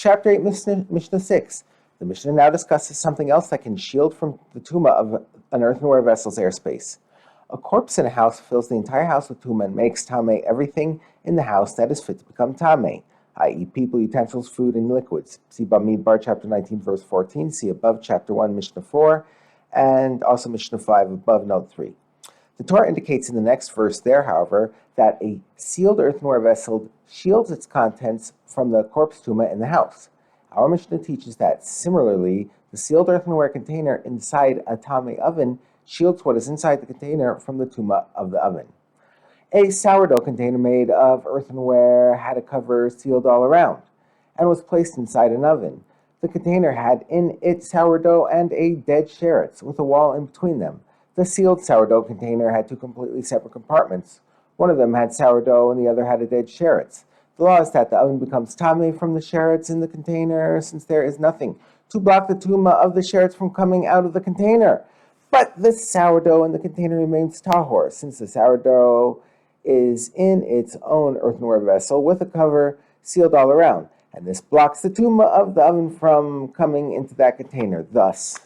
Chapter 8, Mishnah 6. The Mishnah now discusses something else that can shield from the tumah of an earthenware vessel's airspace. A corpse in a house fills the entire house with tumah and makes tameh everything in the house that is fit to become tameh, i.e. people, utensils, food, and liquids. See Bamidbar, chapter 19, verse 14. See above, chapter 1, Mishnah 4, and also Mishnah 5, above, note 3. The Torah indicates in the next verse there, however, that a sealed earthenware vessel shields its contents from the corpse tumah in the house. Our Mishnah teaches that, similarly, the sealed earthenware container inside a tameh oven shields what is inside the container from the tumah of the oven. A sourdough container made of earthenware had a cover sealed all around and was placed inside an oven. The container had in it sourdough and a dead sheretz with a wall in between them. The sealed sourdough container had two completely separate compartments. One of them had sourdough and the other had a dead sheretz. The law is that the oven becomes tameh from the sheretz in the container, since there is nothing to block the tumah of the sheretz from coming out of the container. But the sourdough in the container remains tahor, since the sourdough is in its own earthenware vessel with a cover sealed all around, and this blocks the tumah of the oven from coming into that container. Thus,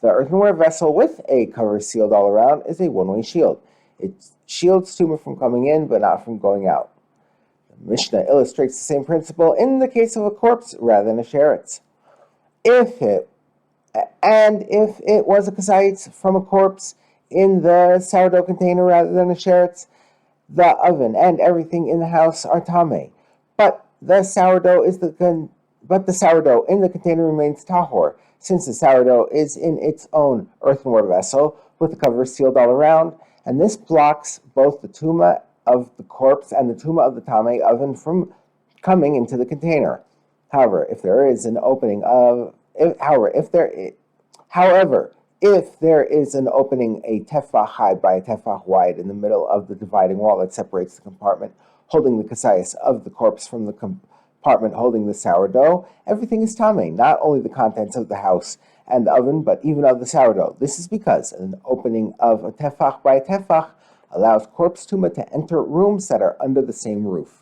the earthenware vessel with a cover sealed all around is a one-way shield. It shields tumah from coming in, but not from going out. The Mishnah illustrates the same principle in the case of a corpse rather than a sheretz. If it was a kasayitz from a corpse in the sourdough container rather than a sheretz, the oven and everything in the house are tameh. But the sourdough in the container remains tahor, since the sourdough is in its own earthenware vessel with the cover sealed all around, and this blocks both the tumah of the corpse and the tumah of the tameh oven from coming into the container. However, if there is an opening, a tefach high by a tefach wide in the middle of the dividing wall that separates the compartment holding the kasayis of the corpse from the compartment holding the sourdough, everything is tameh, not only the contents of the house and the oven, but even of the sourdough. This is because an opening of a tefach by a tefach allows corpse tumah to enter rooms that are under the same roof.